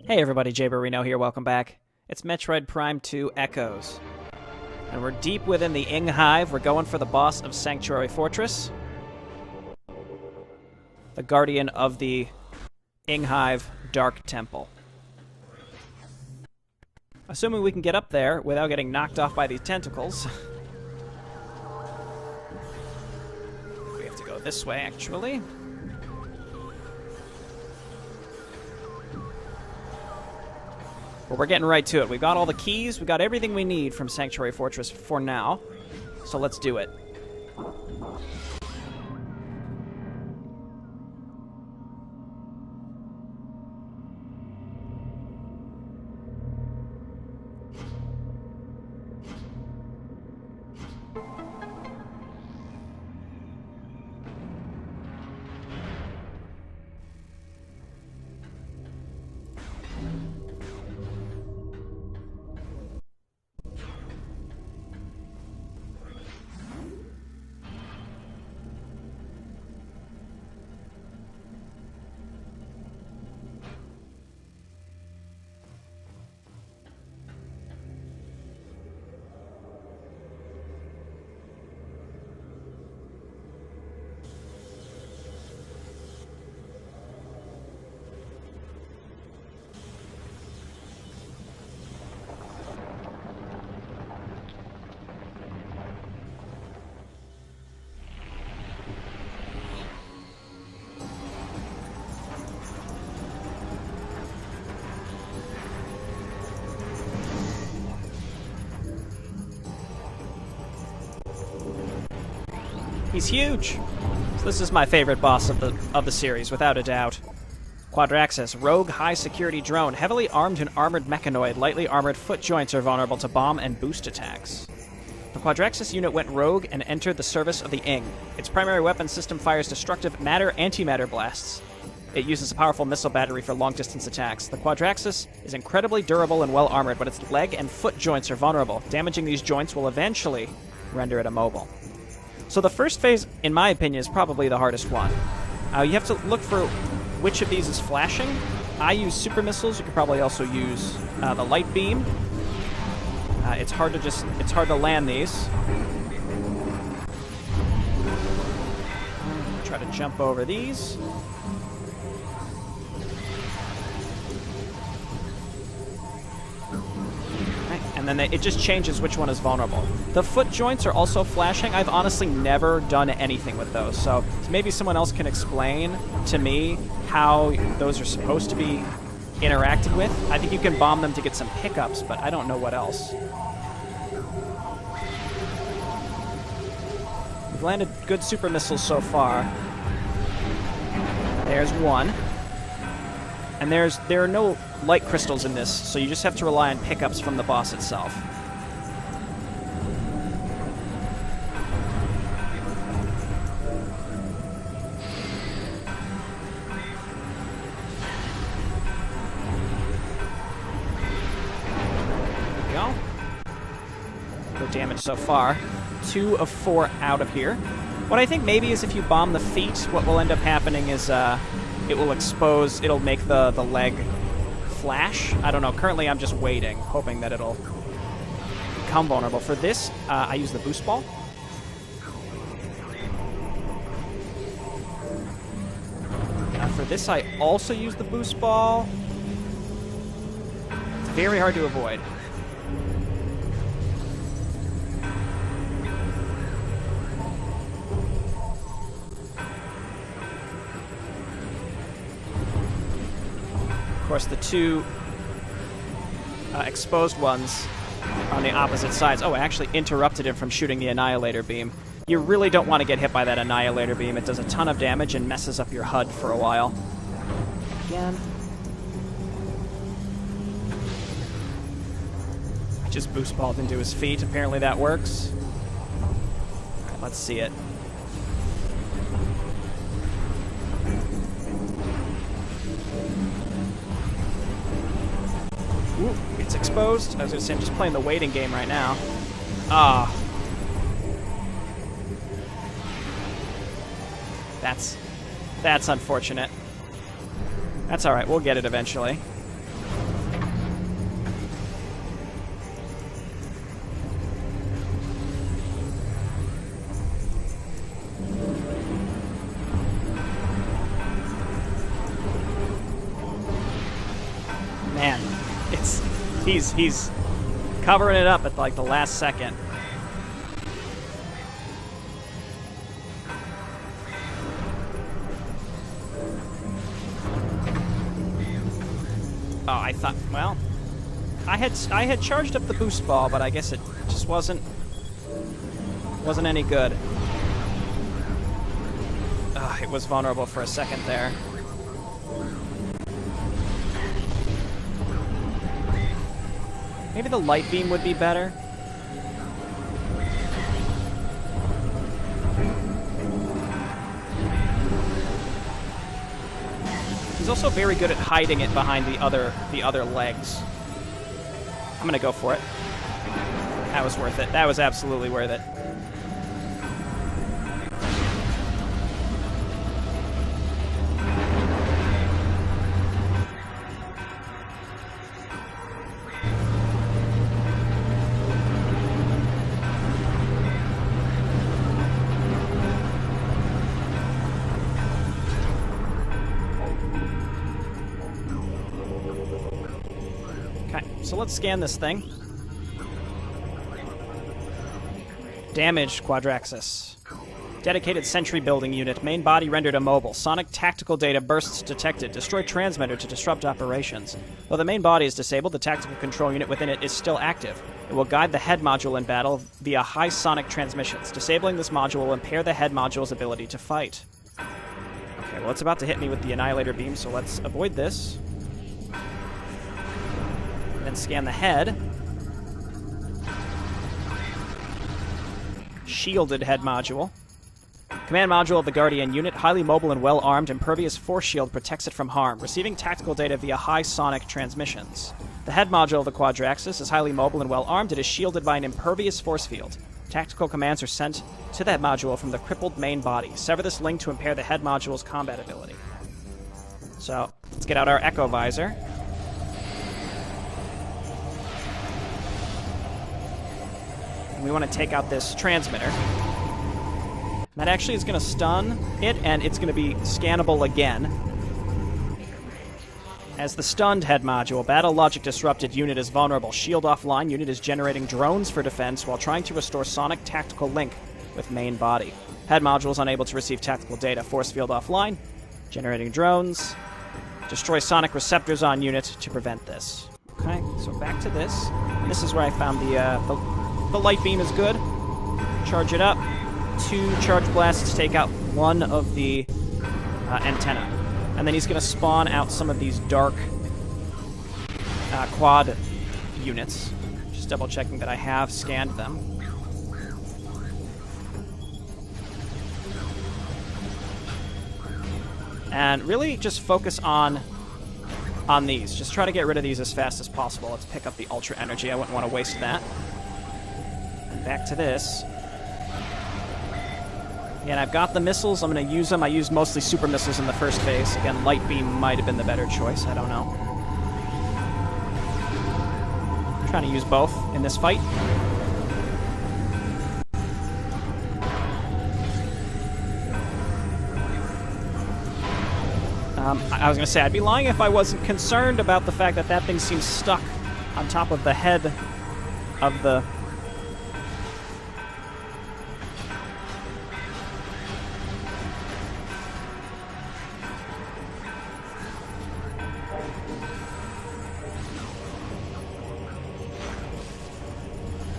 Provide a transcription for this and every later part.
Hey everybody, Jay Barrino here, welcome back. It's Metroid Prime 2 Echoes. And we're deep within the Ing Hive. We're going for the boss of Sanctuary Fortress. The guardian of the Ing Hive Dark Temple. Assuming we can get up there without getting knocked off by these tentacles. We have to go this way, actually. But we're getting right to it. We've got all the keys. We've got everything we need from Sanctuary Fortress for now. So let's do it. He's huge! So this is my favorite boss of the series, without a doubt. Quadraxis, rogue high-security drone, heavily armed and armored mechanoid. Lightly armored foot joints are vulnerable to bomb and boost attacks. The Quadraxis unit went rogue and entered the service of the Ing. Its primary weapon system fires destructive matter-antimatter blasts. It uses a powerful missile battery for long-distance attacks. The Quadraxis is incredibly durable and well-armored, but its leg and foot joints are vulnerable. Damaging these joints will eventually render it immobile. So the first phase, in my opinion, is probably the hardest one. You have to look for which of these is flashing. I use super missiles. You could probably also use the light beam. It's hard to land these. Try to jump over these. And then it just changes which one is vulnerable. The foot joints are also flashing. I've honestly never done anything with those, so maybe someone else can explain to me how those are supposed to be interacted with. I think you can bomb them to get some pickups, but I don't know what else. We've landed good super missiles so far. There's one. And there are no light crystals in this, so you just have to rely on pickups from the boss itself. There we go. No damage so far. 2 of 4 out of here. What I think maybe is if you bomb the feet, what will end up happening is it'll make the leg flash. I don't know. Currently, I'm just waiting, hoping that it'll become vulnerable. For this, I use the boost ball. For this, I also use the boost ball. It's very hard to avoid. Of course, the two exposed ones on the opposite sides. Oh, I actually interrupted him from shooting the Annihilator Beam. You really don't want to get hit by that Annihilator Beam. It does a ton of damage and messes up your HUD for a while. Again. I just boost balled into his feet. Apparently that works. Let's see it. Ooh, it's exposed. I was going to say, I'm just playing the waiting game right now. Ah. That's unfortunate. That's alright, we'll get it eventually. Man, he's covering it up at like the last second. Oh, I thought, well, I had charged up the boost ball, but I guess it just wasn't any good. It was vulnerable for a second there. Maybe the light beam would be better. He's also very good at hiding it behind the other legs. I'm gonna go for it. That was worth it. That was absolutely worth it. So let's scan this thing. Damaged Quadraxis. Dedicated sentry building unit. Main body rendered immobile. Sonic tactical data bursts detected. Destroy transmitter to disrupt operations. Though the main body is disabled, the tactical control unit within it is still active. It will guide the head module in battle via high sonic transmissions. Disabling this module will impair the head module's ability to fight. Okay, well, it's about to hit me with the Annihilator Beam, so let's avoid this. Then scan the head. Shielded head module. Command module of the Guardian unit, highly mobile and well-armed, impervious force shield protects it from harm, receiving tactical data via high sonic transmissions. The head module of the Quadraxis is highly mobile and well-armed. It is shielded by an impervious force field. Tactical commands are sent to that module from the crippled main body. Sever this link to impair the head module's combat ability. So, let's get out our Echo Visor. And we want to take out this transmitter. That actually is going to stun it, and it's going to be scannable again. As the stunned head module, battle logic disrupted unit is vulnerable. Shield offline, unit is generating drones for defense while trying to restore sonic tactical link with main body. Head module is unable to receive tactical data. Force field offline, generating drones. Destroy sonic receptors on unit to prevent this. Okay, so back to this. This is where I found the light beam is good. Charge it up. 2 charge blasts to take out one of the antenna. And then he's going to spawn out some of these dark quad units. Just double checking that I have scanned them. And really just focus on these. Just try to get rid of these as fast as possible. Let's pick up the Ultra Energy. I wouldn't want to waste that. And back to this. And I've got the missiles. I'm going to use them. I used mostly super missiles in the first phase. Again, light beam might have been the better choice. I don't know. I'm trying to use both in this fight. I was going to say, I'd be lying if I wasn't concerned about the fact that that thing seems stuck on top of the head of the...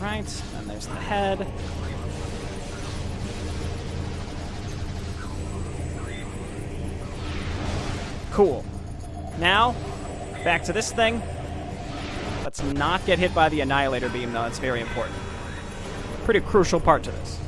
Right, and there's the head. Cool. Now, back to this thing. Let's not get hit by the Annihilator Beam, though. That's very important. Pretty crucial part to this.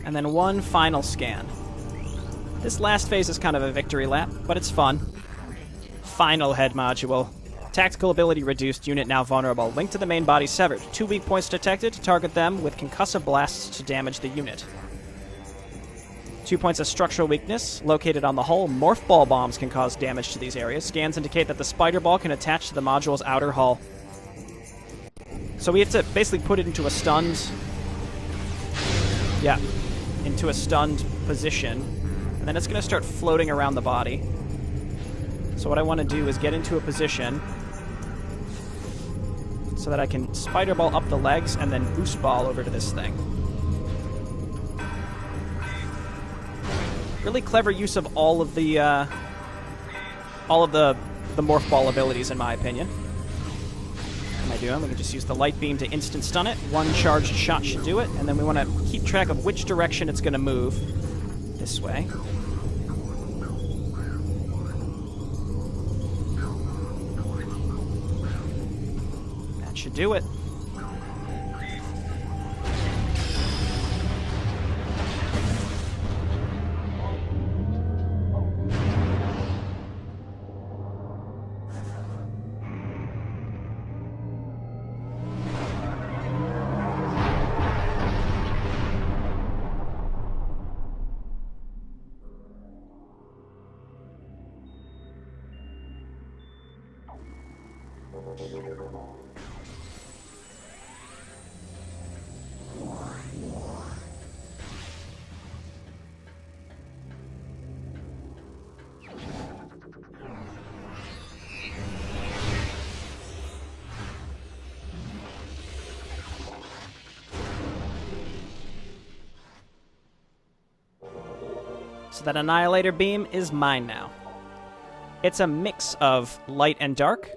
And then one final scan. This last phase is kind of a victory lap, but it's fun. Final head module. Tactical ability reduced. Unit now vulnerable. Link to the main body severed. 2 weak points detected. Target them with concussive blasts to damage the unit. 2 points of structural weakness. Located on the hull, morph ball bombs can cause damage to these areas. Scans indicate that the spider ball can attach to the module's outer hull. So we have to basically put it into a stunned... Yeah, into a stunned position. And then it's going to start floating around the body. So what I want to do is get into a position so that I can spider ball up the legs and then boost ball over to this thing. Really clever use of all of the morph ball abilities, in my opinion. What am I doing? We can just use the light beam to instant stun it. 1 charged shot should do it, and then we want to keep track of which direction it's going to move. This way. That should do it. So that Annihilator Beam is mine now. It's a mix of light and dark.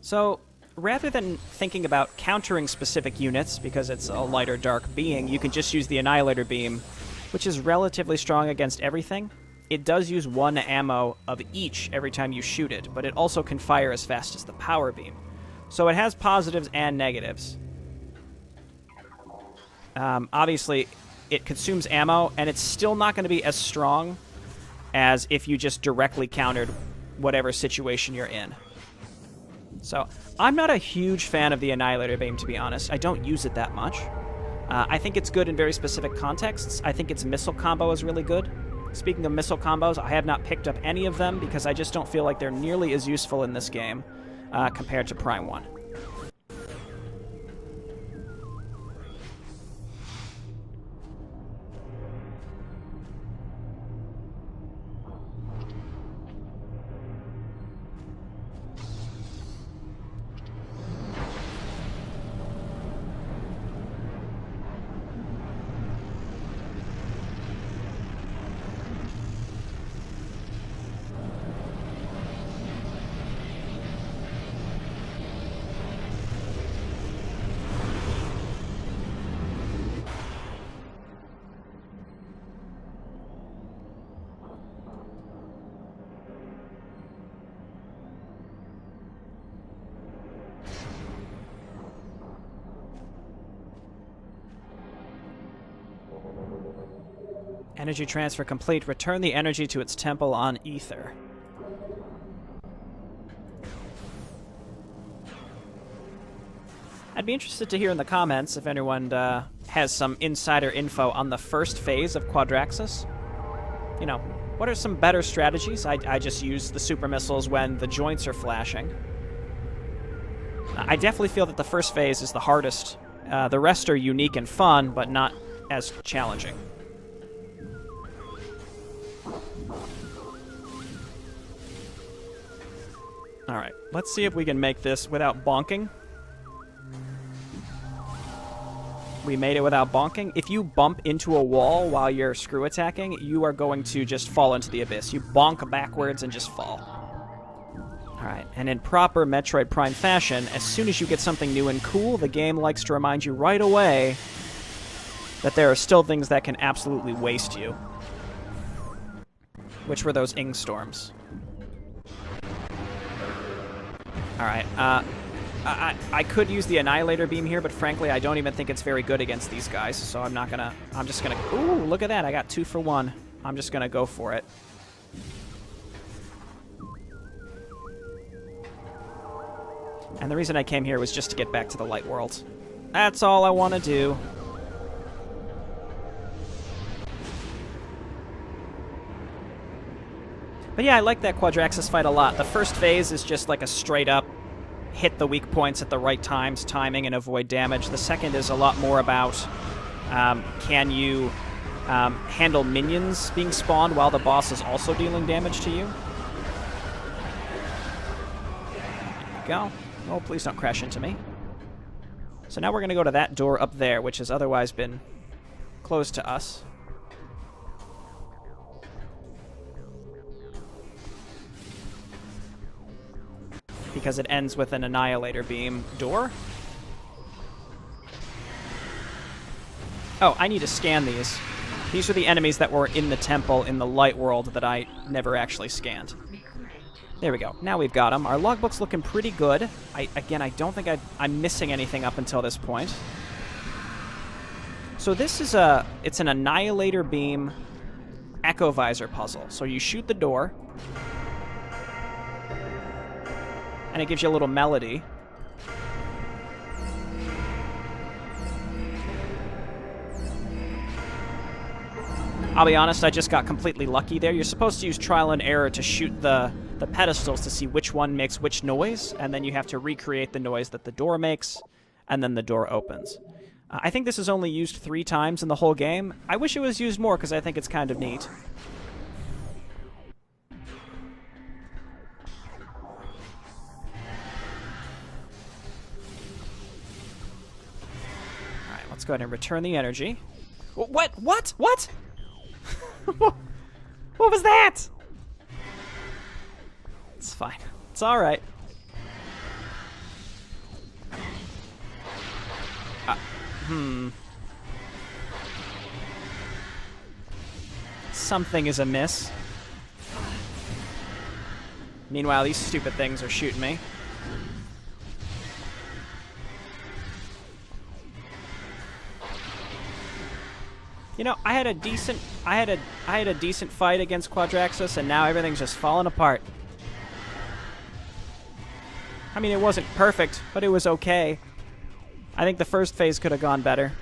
So, rather than thinking about countering specific units, because it's a light or dark being, you can just use the Annihilator Beam, which is relatively strong against everything. It does use 1 ammo of each every time you shoot it, but it also can fire as fast as the power beam. So it has positives and negatives. Obviously, it consumes ammo, and it's still not going to be as strong as if you just directly countered whatever situation you're in. So, I'm not a huge fan of the Annihilator Beam, to be honest. I don't use it that much. I think it's good in very specific contexts. I think its missile combo is really good. Speaking of missile combos, I have not picked up any of them because I just don't feel like they're nearly as useful in this game compared to Prime 1. Energy transfer complete. Return the energy to its temple on Ether. I'd be interested to hear in the comments if anyone has some insider info on the first phase of Quadraxis. You know, what are some better strategies? I just use the super missiles when the joints are flashing. I definitely feel that the first phase is the hardest. The rest are unique and fun, but not as challenging. Alright, let's see if we can make this without bonking. We made it without bonking. If you bump into a wall while you're screw attacking, you are going to just fall into the abyss. You bonk backwards and just fall. Alright, and in proper Metroid Prime fashion, as soon as you get something new and cool, the game likes to remind you right away that there are still things that can absolutely waste you. Which were those Ing Storms. Alright, I could use the Annihilator Beam here, but frankly, I don't even think it's very good against these guys, so I'm not gonna... I'm just gonna... Ooh, look at that. I got 2 for 1. I'm just gonna go for it. And the reason I came here was just to get back to the light world. That's all I want to do. But yeah, I like that Quadraxis fight a lot. The first phase is just like a straight-up hit the weak points at the right times, timing, and avoid damage. The second is a lot more about can you handle minions being spawned while the boss is also dealing damage to you. There we go. Oh, please don't crash into me. So now we're going to go to that door up there, which has otherwise been closed to us. Because it ends with an Annihilator Beam door. Oh, I need to scan these. These are the enemies that were in the temple in the light world that I never actually scanned. There we go. Now we've got them. Our logbook's looking pretty good. Again, I don't think I'm missing anything up until this point. So this is it's an Annihilator Beam Echo Visor puzzle. So you shoot the door, and it gives you a little melody. I'll be honest, I just got completely lucky there. You're supposed to use trial and error to shoot the pedestals to see which one makes which noise, and then you have to recreate the noise that the door makes, and then the door opens. I think this is only used 3 times in the whole game. I wish it was used more, because I think it's kind of neat. Alright, let's go ahead and return the energy. What? What? What? What was that? It's fine. It's alright. Something is amiss. Meanwhile, these stupid things are shooting me. You know, I had a decent fight against Quadraxis, and now everything's just falling apart. I mean, it wasn't perfect, but it was okay. I think the first phase could have gone better.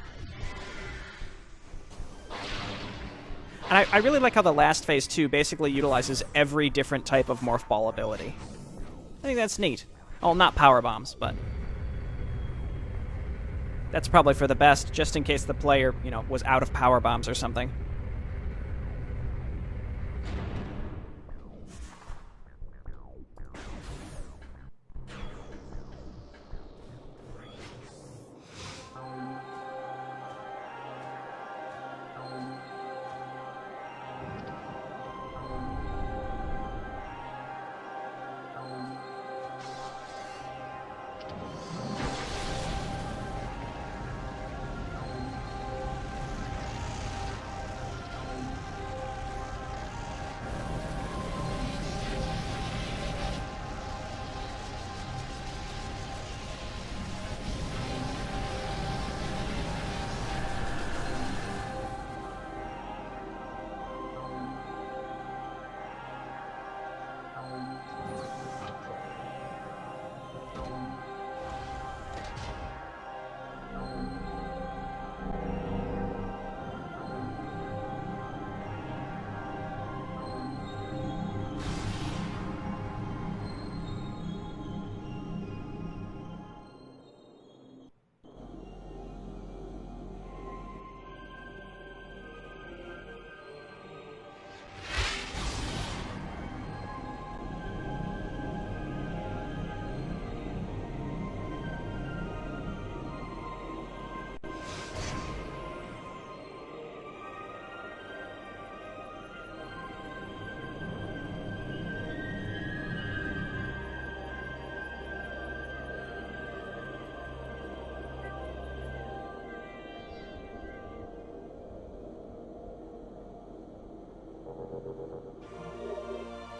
And I really like how the last phase, too, basically utilizes every different type of Morph Ball ability. I think that's neat. Well, not power bombs, but that's probably for the best, just in case the player, you know, was out of power bombs or something.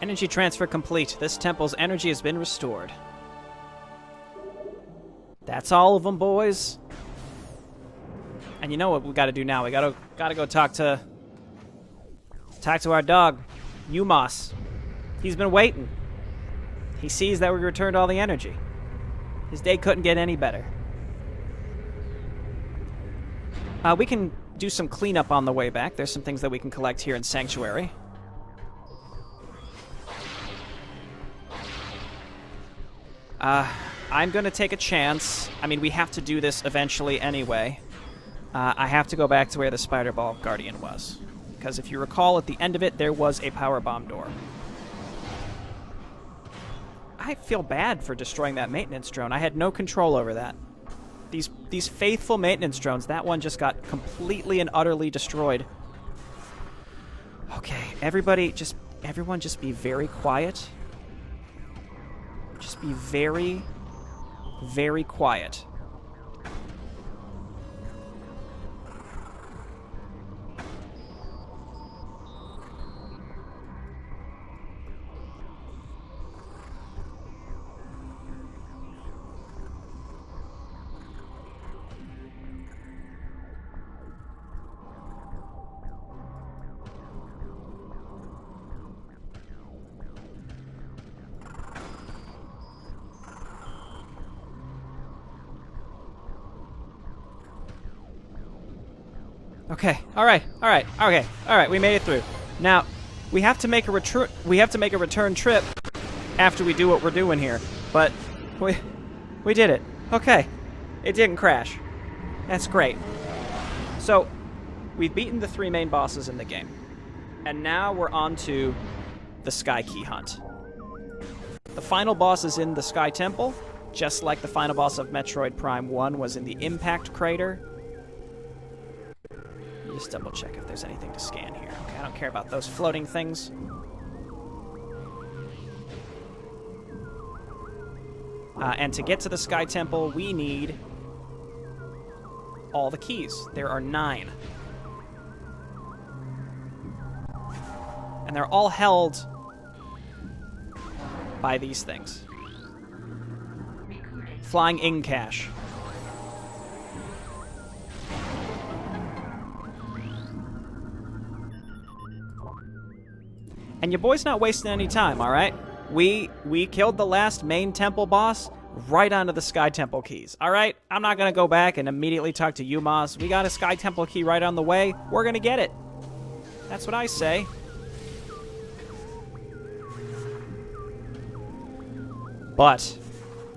Energy transfer complete. This temple's energy has been restored. That's all of them, boys. And you know what we got to do now? We got to go talk to our dog, Umos. He's been waiting. He sees that we returned all the energy. His day couldn't get any better. We can do some cleanup on the way back. There's some things that we can collect here in Sanctuary. I'm going to take a chance. I mean, we have to do this eventually anyway. I have to go back to where the Spider Ball Guardian was. Because if you recall, at the end of it, there was a power bomb door. I feel bad for destroying that maintenance drone. I had no control over that. These faithful maintenance drones, that one just got completely and utterly destroyed. Okay, everyone just be very quiet. Just be very, very quiet. Okay. All right. We made it through. Now, we have to make a return trip after we do what we're doing here. But we did it. Okay. It didn't crash. That's great. So, we've beaten the 3 main bosses in the game. And now we're on to the Sky Key Hunt. The final boss is in the Sky Temple, just like the final boss of Metroid Prime 1 was in the Impact Crater. Just double check if there's anything to scan here. Okay, I don't care about those floating things. And to get to the Sky Temple, we need all the keys. There are 9. And they're all held by these things. Flying Incash. And your boy's not wasting any time, all right? We killed the last main temple boss right onto the Sky Temple keys, all right? I'm not going to go back and immediately talk to Umos. We got a Sky Temple key right on the way. We're going to get it. That's what I say. But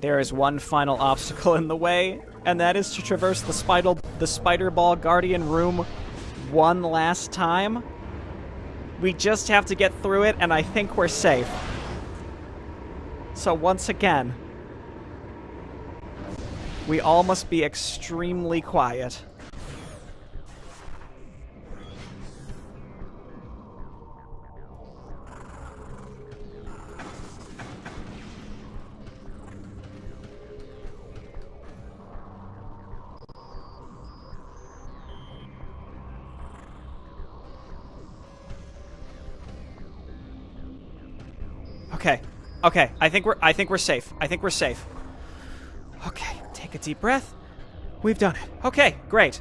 there is one final obstacle in the way, and that is to traverse the Spider Ball Guardian room one last time. We just have to get through it, and I think we're safe. So once again, we all must be extremely quiet. Okay. I think we're safe. Okay, take a deep breath. We've done it. Okay, great.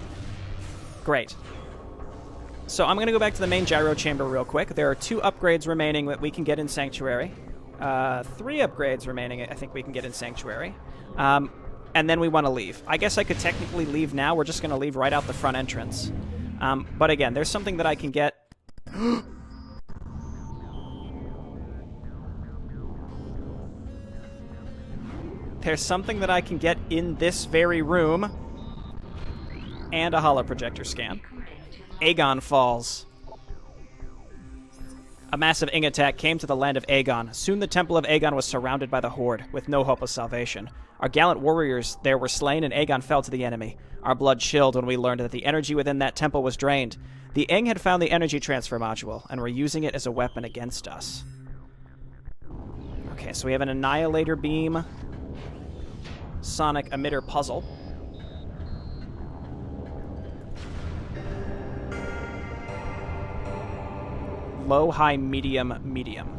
So I'm going to go back to the main gyro chamber real quick. There are 2 upgrades remaining that we can get in Sanctuary. 3 upgrades remaining I think we can get in Sanctuary. And then we want to leave. I guess I could technically leave now. We're just going to leave right out the front entrance. But again, there's something that I can get. There's something that I can get in this very room. And a holo projector scan. Aegon Falls. A massive Ing attack came to the land of Aegon. Soon the Temple of Aegon was surrounded by the Horde, with no hope of salvation. Our gallant warriors there were slain, and Aegon fell to the enemy. Our blood chilled when we learned that the energy within that temple was drained. The Ing had found the energy transfer module, and were using it as a weapon against us. Okay, so we have an Annihilator Beam Sonic Emitter puzzle. Low, high, medium, medium.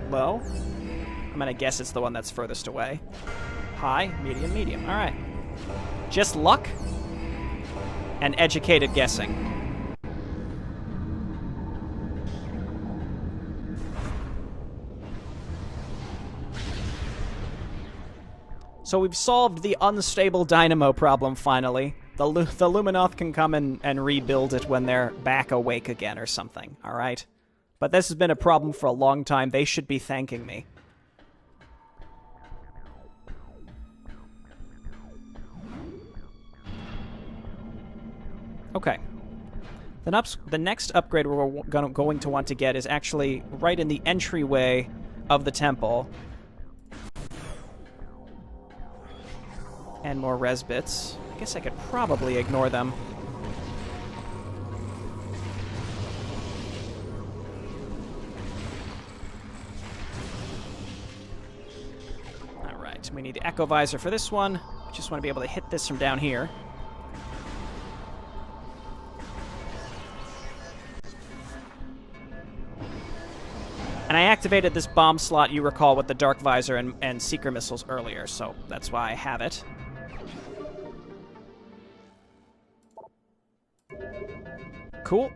Low? I'm gonna guess it's the one that's furthest away. High, medium, medium. All right. Just luck and educated guessing. So we've solved the unstable dynamo problem, finally. The Luminoth can come and rebuild it when they're back awake again or something, alright? But this has been a problem for a long time. They should be thanking me. Okay. The next upgrade we're going to want to get is actually right in the entryway of the temple. And more res bits. I guess I could probably ignore them. Alright, we need the Echo Visor for this one. We just want to be able to hit this from down here. And I activated this bomb slot, you recall, with the Dark Visor and Seeker Missiles earlier, so that's why I have it. Cool.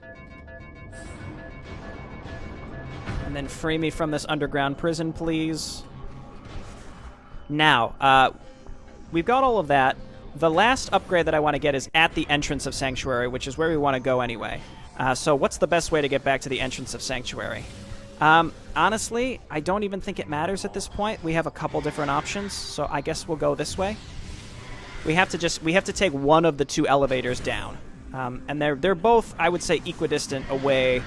And then free me from this underground prison, please. Now, we've got all of that. The last upgrade that I want to get is at the entrance of Sanctuary, which is where we want to go anyway. So what's the best way to get back to the entrance of Sanctuary? Honestly, I don't even think it matters at this point. We have a couple different options, so I guess we'll go this way. We have to take one of the two elevators down. And they're both, I would say, equidistant away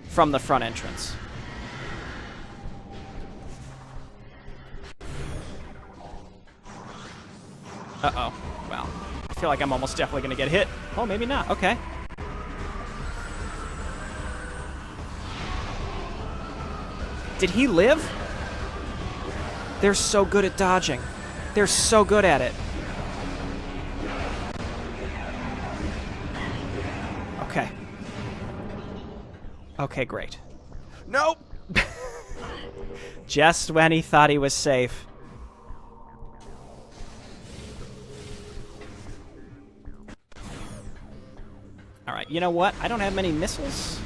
from the front entrance. Uh-oh. Well, I feel like I'm almost definitely going to get hit. Oh, maybe not. Okay. Did he live? They're so good at dodging. They're so good at it. Okay. Okay, great. Nope! Just when he thought he was safe. Alright, you know what? I don't have many missiles.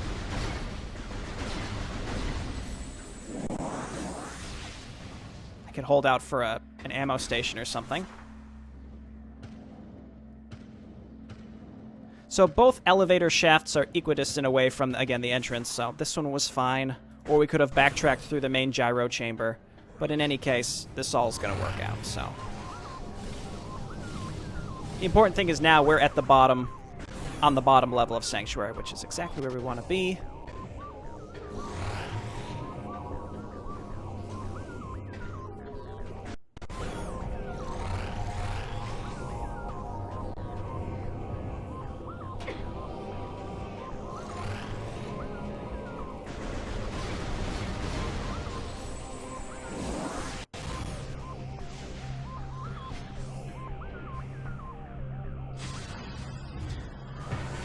I could hold out for an ammo station or something. So both elevator shafts are equidistant away from, again, the entrance, so this one was fine. Or we could have backtracked through the main gyro chamber. But in any case, this all is going to work out, so. The important thing is now we're at the bottom, on the bottom level of Sanctuary, which is exactly where we want to be.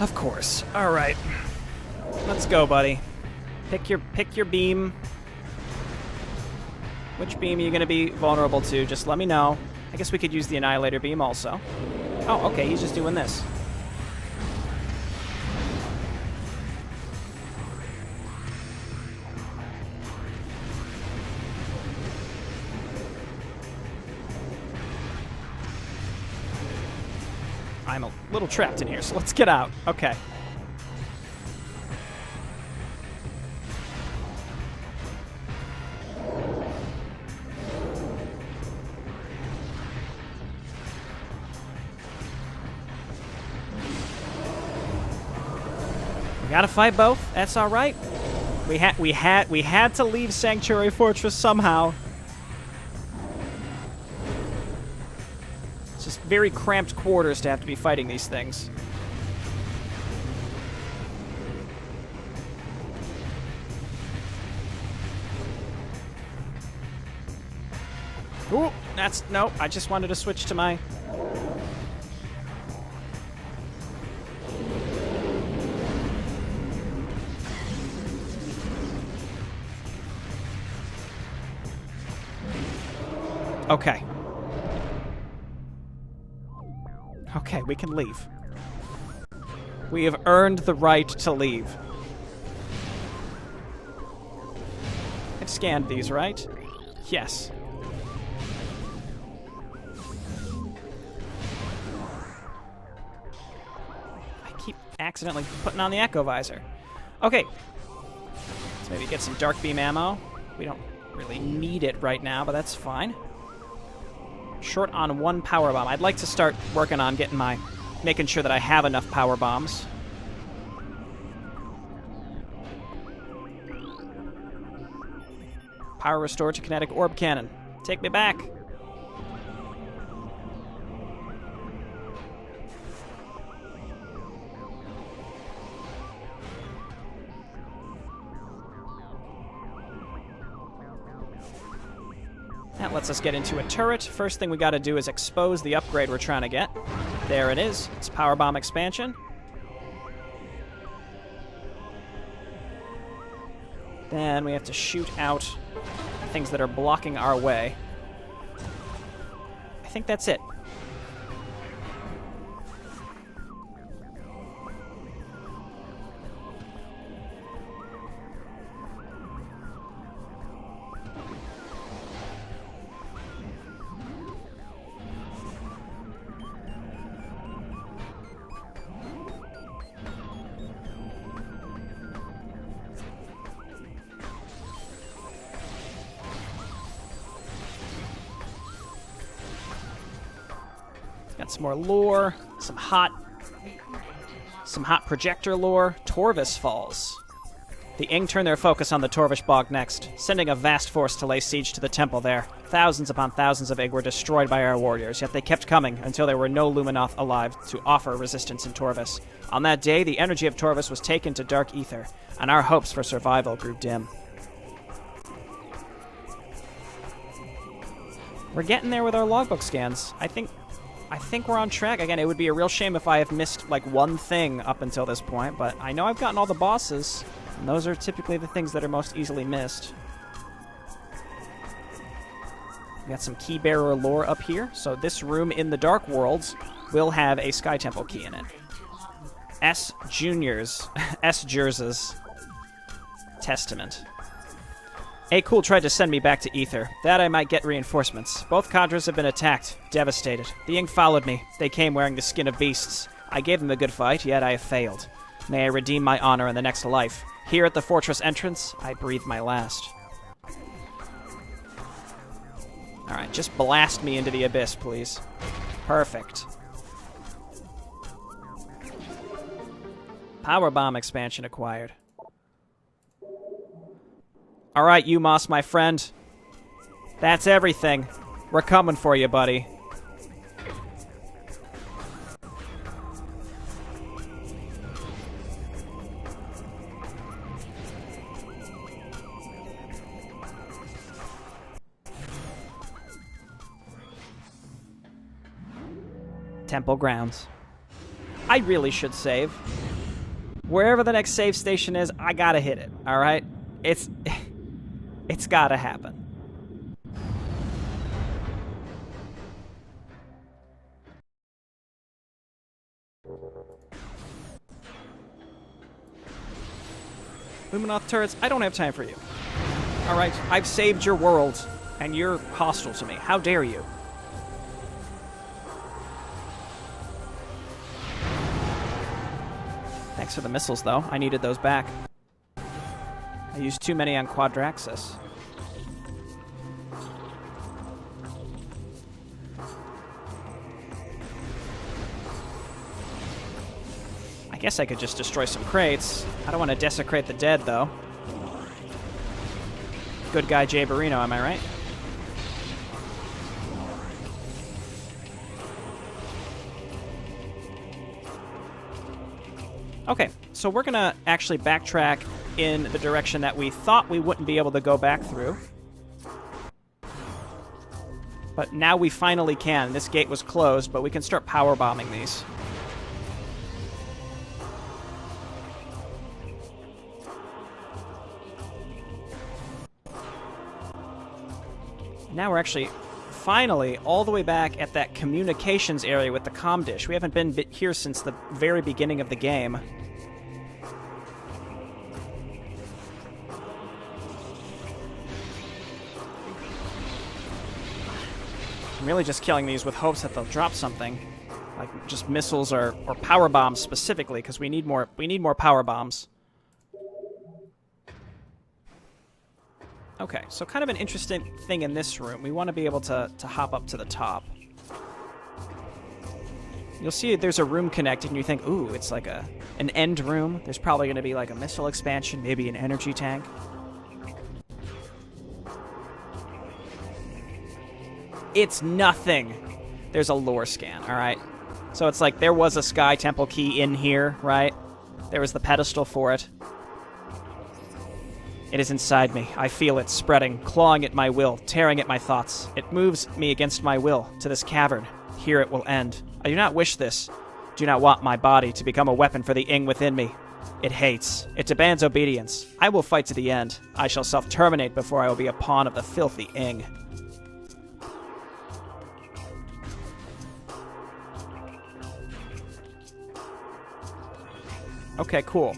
Of course. All right. Let's go, buddy. Pick your beam. Which beam are you going to be vulnerable to? Just let me know. I guess we could use the Annihilator Beam also. Oh, okay. He's just doing this. I'm a little trapped in here, so let's get out. Okay. We gotta fight both. That's all right. We had to leave Sanctuary Fortress somehow. Just very cramped quarters to have to be fighting these things. Ooh, nope, I just wanted to switch to my... Okay. Okay, we can leave. We have earned the right to leave. I've scanned these, right? Yes. I keep accidentally putting on the Echo Visor. Okay. Let's maybe get some Dark Beam ammo. We don't really need it right now, but that's fine. Short on 1 power bomb. I'd like to start working on making sure that I have enough power bombs. Power restored to kinetic orb cannon. Take me back. That lets us get into a turret. First thing we got to do is expose the upgrade we're trying to get. There it is. It's power bomb expansion. Then we have to shoot out things that are blocking our way. I think that's it. Got some more lore, some hot projector lore. Torvis falls. The Ing turn their focus on the Torvish Bog next, sending a vast force to lay siege to the temple there. Thousands upon thousands of Ig were destroyed by our warriors, yet they kept coming until there were no Luminoth alive to offer resistance in Torvis. On that day, the energy of Torvis was taken to dark ether, and our hopes for survival grew dim. We're getting there with our logbook scans. I think we're on track. Again, it would be a real shame if I have missed, like, one thing up until this point, but I know I've gotten all the bosses, and those are typically the things that are most easily missed. We got some key bearer lore up here, so this room in the Dark Worlds will have a Sky Temple key in it. S. Jers's Testament. A. Cool tried to send me back to Ether, that I might get reinforcements. Both cadres have been attacked, devastated. The Ing followed me. They came wearing the skin of beasts. I gave them a good fight, yet I have failed. May I redeem my honor in the next life. Here at the fortress entrance, I breathe my last. Alright, just blast me into the abyss, please. Perfect. Power bomb expansion acquired. Alright, Umos, my friend. That's everything. We're coming for you, buddy. Temple grounds. I really should save. Wherever the next save station is, I gotta hit it, alright? It's gotta happen. Luminoth turrets, I don't have time for you. Alright, I've saved your world, and you're hostile to me. How dare you? Thanks for the missiles, though. I needed those back. I used too many on Quadraxis. I guess I could just destroy some crates. I don't want to desecrate the dead, though. Good guy Jay Barino, am I right? Okay, so we're going to actually backtrack in the direction that we thought we wouldn't be able to go back through. But now we finally can. This gate was closed, but we can start power bombing these. Now we're actually finally all the way back at that communications area with the comm dish. We haven't been here since the very beginning of the game. I'm really just killing these with hopes that they'll drop something. Like just missiles or power bombs specifically, because we need more power bombs. Okay, so kind of an interesting thing in this room. We want to be able to hop up to the top. You'll see there's a room connected, and you think, ooh, it's like an end room. There's probably going to be like a missile expansion, maybe an energy tank. It's nothing. There's a lore scan, all right? So it's like there was a Sky Temple key in here, right? There was the pedestal for it. It is inside me. I feel it spreading, clawing at my will, tearing at my thoughts. It moves me against my will to this cavern. Here it will end. I do not wish this. Do not want my body to become a weapon for the Ing within me. It hates. It demands obedience. I will fight to the end. I shall self-terminate before I will be a pawn of the filthy Ing. Okay, cool.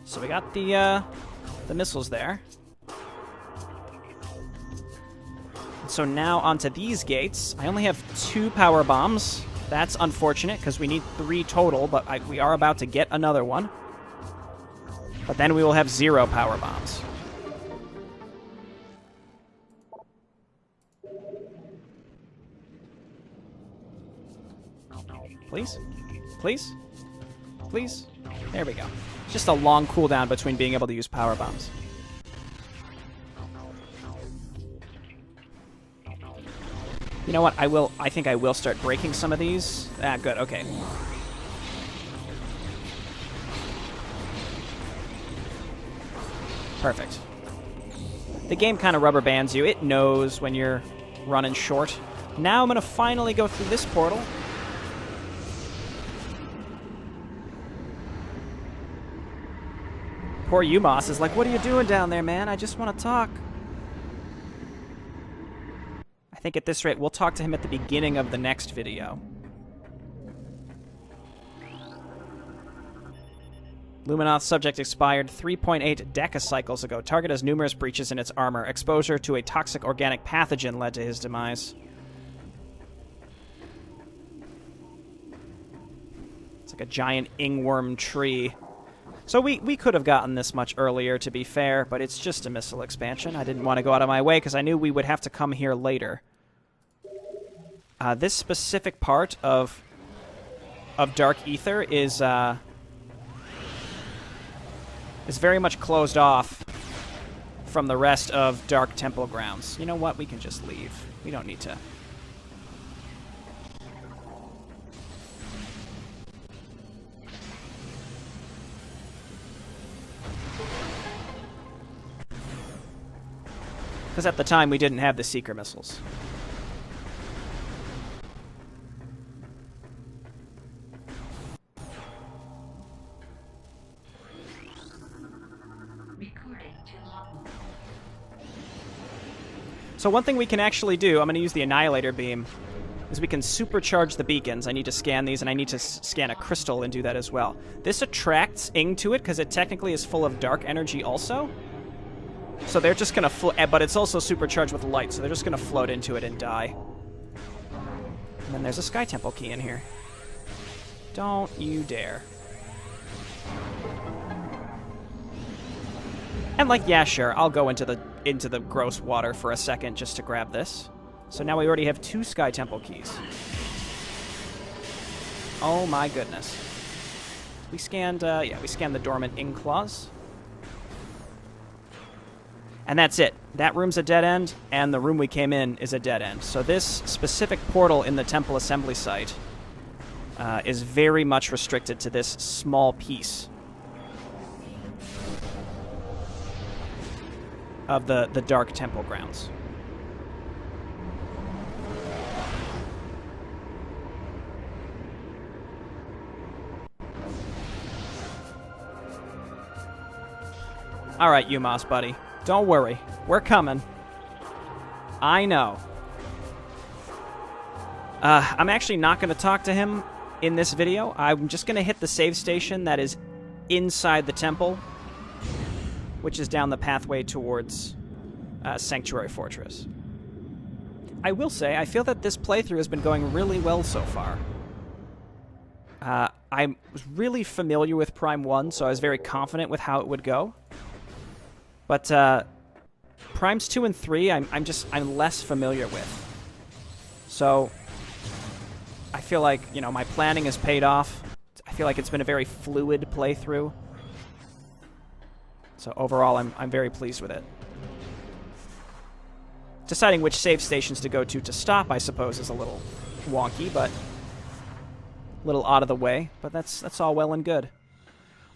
So we got the missiles there. So now onto these gates. I only have 2 power bombs. That's unfortunate because we need 3 total, but we are about to get another one. But then we will have 0 power bombs. Please? Please? Please? There we go. Just a long cooldown between being able to use power bombs. You know what? I think I will start breaking some of these. Ah, good. Okay. Perfect. The game kind of rubber bands you. It knows when you're running short. Now I'm going to finally go through this portal. Poor Umos is like, what are you doing down there, man? I just want to talk. I think at this rate, we'll talk to him at the beginning of the next video. Luminoth's subject expired 3.8 decacycles ago. Target has numerous breaches in its armor. Exposure to a toxic organic pathogen led to his demise. It's like a giant ingworm tree. So we could have gotten this much earlier, to be fair, but it's just a missile expansion. I didn't want to go out of my way because I knew we would have to come here later. This specific part of Dark Ether is very much closed off from the rest of Dark Temple grounds. You know what? We can just leave. We don't need to. Because at the time, we didn't have the Seeker missiles. So one thing we can actually do, I'm going to use the Annihilator Beam, is we can supercharge the beacons. I need to scan these, and I need to scan a crystal and do that as well. This attracts Ing to it, because it technically is full of dark energy also. So they're just going to but it's also supercharged with light, so they're just going to float into it and die. And then there's a Sky Temple key in here. Don't you dare. And like, yeah, sure, I'll go into the gross water for a second just to grab this. So now we already have 2 Sky Temple keys. Oh my goodness. We scanned, we scanned the dormant Ing claws. And that's it. That room's a dead end, and the room we came in is a dead end. So this specific portal in the temple assembly site is very much restricted to this small piece of the Dark Temple grounds. All right, UMass, buddy. Don't worry. We're coming. I know. I'm actually not going to talk to him in this video. I'm just going to hit the save station that is inside the temple, which is down the pathway towards Sanctuary Fortress. I will say, I feel that this playthrough has been going really well so far. I was really familiar with Prime 1, so I was very confident with how it would go. But Primes 2 and 3, I'm less familiar with. So I feel like, you know, my planning has paid off. I feel like it's been a very fluid playthrough. So overall, I'm very pleased with it. Deciding which save stations to go to stop, I suppose, is a little wonky, but a little out of the way. But that's all well and good.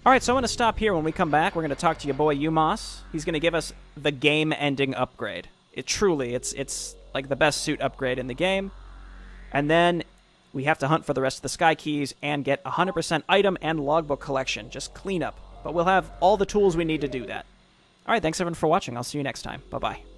All right, so I'm going to stop here. When we come back, we're going to talk to your boy UMass. He's going to give us the game-ending upgrade. It's like the best suit upgrade in the game. And then we have to hunt for the rest of the Sky Keys and get 100% item and logbook collection. Just clean up. But we'll have all the tools we need to do that. All right, thanks everyone for watching. I'll see you next time. Bye-bye.